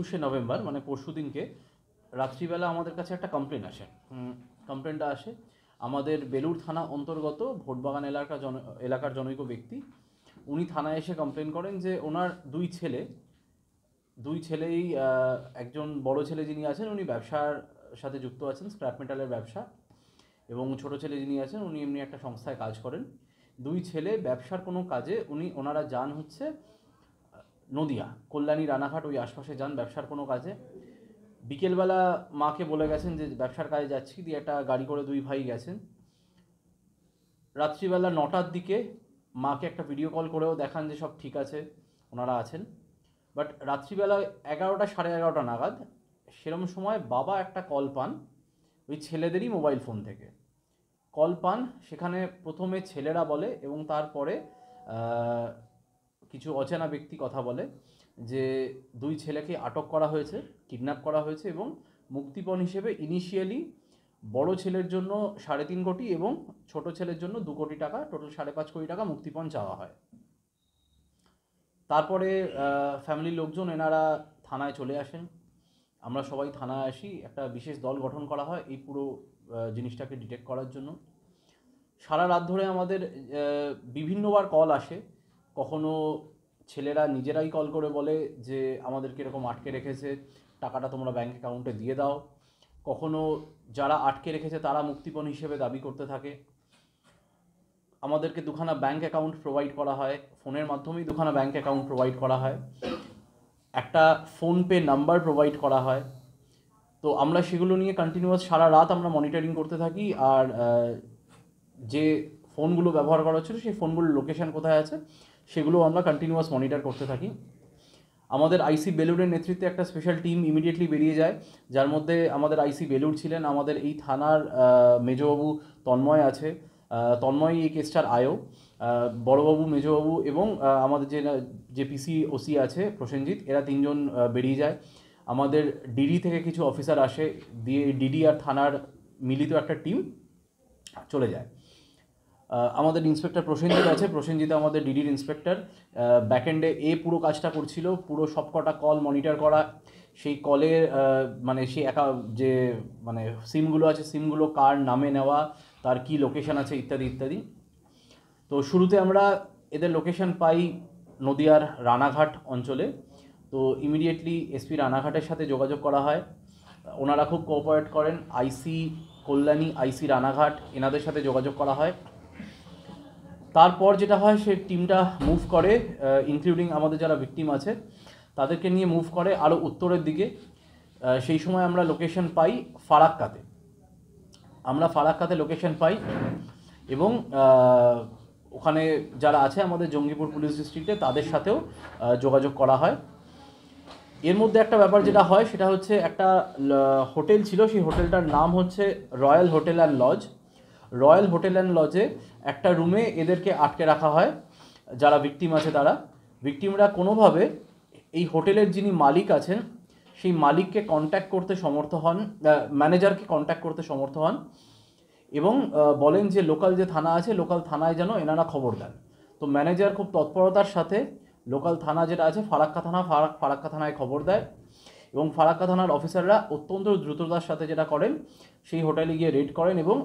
21শে November মানে পরশু দিনকে রাত্রিবেলা আমাদের কাছে একটা কমপ্লেন আসে। কমপ্লেনটা আসে আমাদের বেলুড় থানা অন্তর্গত ভোটবাগান এলাকার জনৈক ব্যক্তি, উনি থানায় এসে কমপ্লেন করেন যে ওনার দুই ছেলেই, একজন বড় ছেলে যিনি আছেন উনি ব্যবসার সাথে যুক্ত আছেন, স্ক্র্যাপ মেটালের ব্যবসা, এবং ছোট ছেলে যিনি আছেন উনি এমনি একটা সংস্থায় কাজ করেন। দুই ছেলে ব্যবসার কোনো কাজে ওনারা যান হচ্ছে নদিয়া, কল্যাণী, রানাঘাট ওই আশপাশে যান ব্যবসার কোনো কাজে। বিকেলবেলা মাকে বলে গেছেন যে ব্যবসার কাজে যাচ্ছি, দিয়ে একটা গাড়ি করে দুই ভাই গেছেন। রাত্রিবেলা 9টার দিকে মাকে একটা ভিডিও কল করেও দেখান যে সব ঠিক আছে, ওনারা আছেন। বাট রাত্রিবেলা 11টা, 11:30 নাগাদ সেরকম সময় বাবা একটা কল পান ওই ছেলেদেরই মোবাইল ফোন থেকে। কল পান, সেখানে প্রথমে ছেলেরা বলে এবং তারপরে কিছু অচেনা ব্যক্তি কথা বলে যে দুই ছেলেকে আটক করা হয়েছে, কিডন্যাপ করা হয়েছে, এবং মুক্তিপণ হিসেবে ইনিশিয়ালি বড় ছেলের জন্য 3.5 কোটি এবং ছোট ছেলের জন্য 2 কোটি টাকা, টোটাল 5.5 কোটি টাকা মুক্তিপণ চাওয়া হয়। তারপরে ফ্যামিলির লোকজন এনারা থানায় চলে আসেন, আমরা সবাই থানায় আসি, একটা বিশেষ দল গঠন করা হয় এই পুরো জিনিসটাকে ডিটেক্ট করার জন্য। সারা রাত ধরে আমাদের বিভিন্নবার কল আসে, কখনো ছেলেরা নিজেরাই কল করে বলে যে আমাদেরকে এরকম আটকে রেখেছে, টাকাটা তোমরা ব্যাঙ্ক অ্যাকাউন্টে দিয়ে দাও। কখনো যারা আটকে রেখেছে তারা মুক্তিপণ হিসেবে দাবি করতে থাকে। আমাদেরকে 2খানা ব্যাঙ্ক অ্যাকাউন্ট প্রোভাইড করা হয়, ফোনের মাধ্যমেই 2খানা ব্যাঙ্ক অ্যাকাউন্ট প্রোভাইড করা হয়, একটা ফোনপে নাম্বার প্রোভাইড করা হয়। তো আমরা সেগুলো নিয়ে কন্টিনিউয়াস সারা রাত আমরা মনিটরিং করতে থাকি, আর যে ফোনগুলো ব্যবহার করা হচ্ছিল সেই ফোনগুলোর লোকেশন কোথায় আছে সেগুলো আমরা কন্টিনিউয়াস মনিটর করতে থাকি। আমাদের আইসি বেলুড়ের নেতৃত্বে একটা স্পেশাল টিম ইমিডিয়েটলি বেরিয়ে যায়, যার মধ্যে আমাদের আইসি বেলুড় ছিলেন, আমাদের এই থানার মেজবাবু তন্ময় আছে, তন্ময় এই কেসটার আয়ও, বড়বাবু, মেজবাবু এবং আমাদের যে পিসি ওসি আছে প্রসেনজিৎ, এরা 3জন বেরিয়ে যায়। আমাদের ডিডি থেকে কিছু অফিসার আসে, দিয়ে ডিডি আর থানার মিলিত একটা টিম চলে যায়। আমাদের ইন্সপেক্টর প্রসেনজিৎ আছে, প্রসেনজিৎ আমাদের ডিডির ইন্সপেক্টর, ব্যাকএন্ডে পুরো কাজটা করছিল, পুরো সবকটা কল মনিটর করা, সেই কলের মানে সেই যে মানে সিমগুলো আছে সিমগুলো কার নামে নেওয়া, তার কি লোকেশন আছে ইত্যাদি ইত্যাদি। তো শুরুতে আমরা এদের লোকেশন পাই নদিয়ার রানাঘাট অঞ্চলে। তো ইমিডিয়েটলি এসপি রানাঘাটের সাথে যোগাযোগ করা হয়, ওনারা খুব কোঅপারেট করেন। আইসি কল্যাণী, আইসি রানাঘাট, এনাদের সাথে যোগাযোগ করা হয়। তারপর যেটা হয়, সে টিমটা মুভ করে, ইনক্লুডিং আমাদের যারা ভিকটিম আছে তাদেরকে নিয়ে মুভ করে আরও উত্তরের দিকে। সেই সময় আমরা লোকেশন পাই ফারাক্কাতে, লোকেশন পাই, এবং ওখানে যারা আছে আমাদের জঙ্গিপুর পুলিশ ডিস্ট্রিক্টে তাদের সাথেও যোগাযোগ করা হয়। এর মধ্যে একটা ব্যাপার যেটা হয় সেটা হচ্ছে, একটা হোটেল ছিল, সেই হোটেলটার নাম হচ্ছে royal hotel and lodge. Royal hotel and লজে একটা রুমে এদেরকে আটকে রাখা হয়, যারা ভিকটিম আছে তারা। ভিকটিমরা কোনোভাবে এই হোটেলের যিনি মালিক আছেন সেই মালিককে কন্ট্যাক্ট করতে সমর্থ হন, ম্যানেজারকে কন্ট্যাক্ট করতে সমর্থ হন, এবং বলেন যে লোকাল যে থানা আছে, লোকাল থানায় যেন এনারা খবর দেন। তো ম্যানেজার খুব তৎপরতার সাথে লোকাল থানা যেটা আছে ফারাক্কা থানায় খবর দেয়, এবং ফারাক্কা থানার অফিসাররা অত্যন্ত দ্রুততার সাথে যেটা করেন, সেই হোটেলে গিয়ে রেড করেন এবং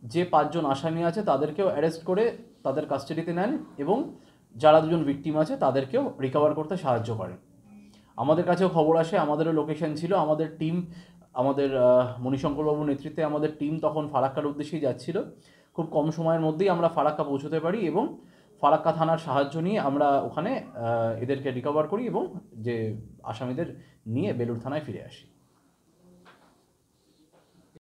যে 5 জন আসামি আছে তাদেরকেও অ্যারেস্ট করে তাদের কাস্টাডিতে নেন, এবং যারা 2জন ভিকটিম আছে তাদেরকেও রিকভার করতে সাহায্য করেন। আমাদের কাছেও খবর আসে, আমাদেরও লোকেশন ছিল, আমাদের টিম, আমাদের মণিশঙ্করবাবুর নেতৃত্বে আমাদের টিম তখন ফারাক্কার উদ্দেশ্যেই যাচ্ছিল। খুব কম সময়ের মধ্যেই আমরা ফারাক্কা পৌঁছতে পারি, এবং ফারাক্কা থানার সাহায্য নিয়ে আমরা ওখানে এদেরকে রিকভার করি এবং যে আসামিদের নিয়ে বেলুড় থানায় ফিরে আসি।